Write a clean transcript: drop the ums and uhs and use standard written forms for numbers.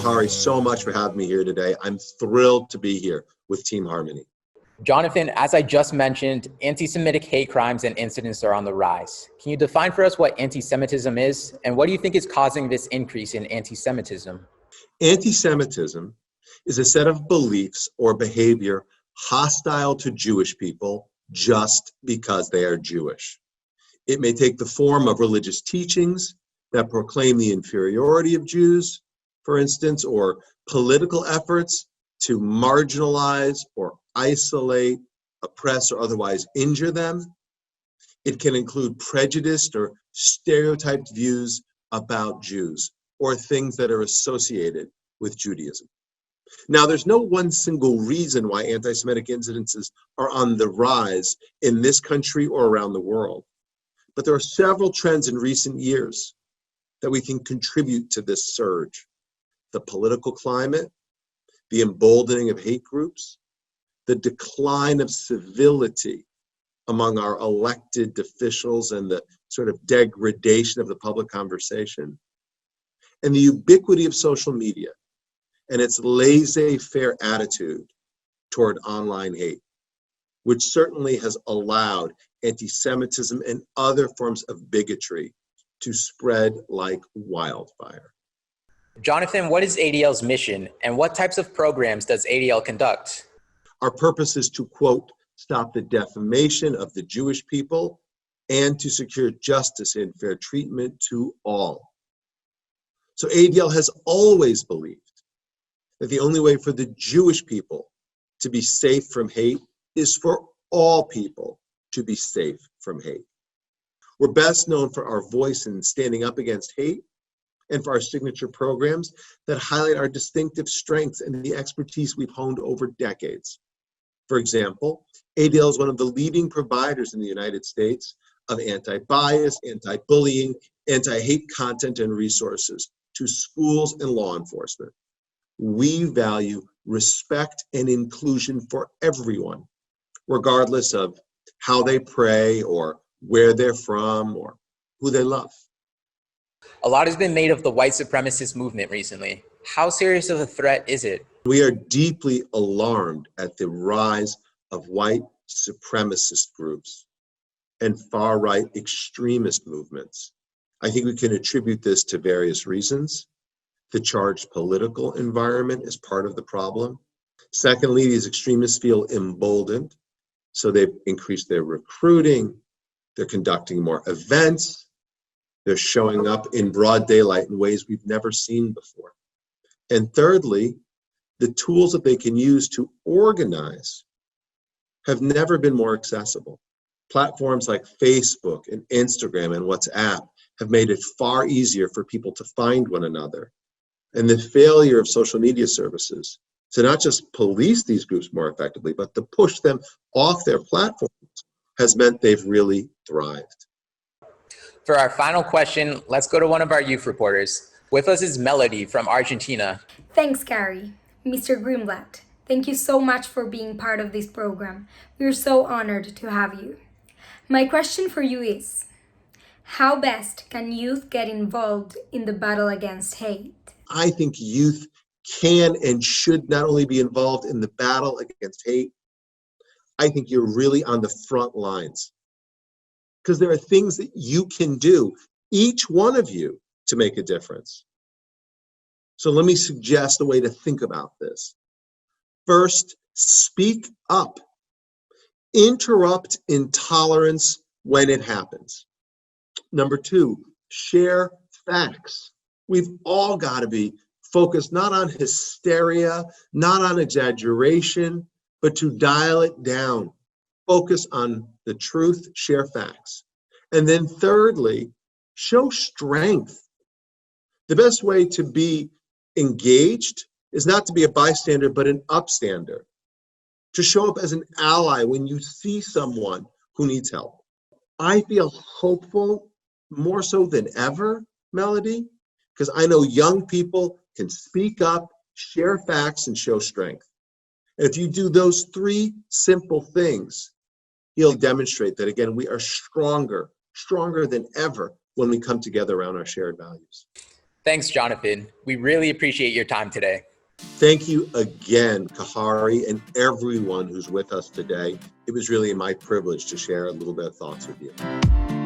Hari, so much for having me here today. I'm thrilled to be here with Team Harmony. Jonathan, as I just mentioned, anti-Semitic hate crimes and incidents are on the rise. Can you define for us what anti-Semitism is, and what do you think is causing this increase in anti-Semitism? Anti-Semitism is a set of beliefs or behavior hostile to Jewish people just because they are Jewish. It may take the form of religious teachings that proclaim the inferiority of Jews, for instance, or political efforts to marginalize or isolate, oppress, or otherwise injure them. It can include prejudiced or stereotyped views about Jews or things that are associated with Judaism. Now, there's no one single reason why anti-Semitic incidences are on the rise in this country or around the world, but there are several trends in recent years that we can contribute to this surge. The political climate, the emboldening of hate groups, the decline of civility among our elected officials and the sort of degradation of the public conversation, and the ubiquity of social media and its laissez-faire attitude toward online hate, which certainly has allowed anti-Semitism and other forms of bigotry to spread like wildfire. Jonathan, what is ADL's mission, and what types of programs does ADL conduct? Our purpose is to, quote, stop the defamation of the Jewish people and to secure justice and fair treatment to all. So ADL has always believed that the only way for the Jewish people to be safe from hate is for all people to be safe from hate. We're best known for our voice in standing up against hate and for our signature programs that highlight our distinctive strengths and the expertise we've honed over decades. For example, ADL is one of the leading providers in the United States of anti-bias, anti-bullying, anti-hate content and resources to schools and law enforcement. We value respect and inclusion for everyone, regardless of how they pray or where they're from or who they love. A lot has been made of the white supremacist movement recently. How serious of a threat is it? We are deeply alarmed at the rise of white supremacist groups and far-right extremist movements. I think we can attribute this to various reasons. The charged political environment is part of the problem. Secondly, these extremists feel emboldened, so they've increased their recruiting, they're conducting more events, they're showing up in broad daylight in ways we've never seen before. And thirdly, the tools that they can use to organize have never been more accessible. Platforms like Facebook and Instagram and WhatsApp have made it far easier for people to find one another. And the failure of social media services to not just police these groups more effectively, but to push them off their platforms has meant they've really thrived. For our final question, let's go to one of our youth reporters. With us is Melody from Argentina. Thanks, Gary. Mr. Greenblatt, thank you so much for being part of this program. We're so honored to have you. My question for you is, how best can youth get involved in the battle against hate? I think youth can and should not only be involved in the battle against hate, I think you're really on the front lines. Because there are things that you can do, each one of you, to make a difference. So let me suggest a way to think about this. First, speak up. Interrupt intolerance when it happens. Number two, share facts. We've all got to be focused not on hysteria, not on exaggeration, but to dial it down. Focus on the truth, share facts. And then thirdly, show strength. The best way to be engaged is not to be a bystander, but an upstander. To show up as an ally when you see someone who needs help. I feel hopeful more so than ever, Melody, because I know young people can speak up, share facts, and show strength. And if you do those three simple things, you'll demonstrate that, again, we are stronger than ever when we come together around our shared values. Thanks, Jonathan. We really appreciate your time today. Thank you again, Kahari, and everyone who's with us today. It was really my privilege to share a little bit of thoughts with you.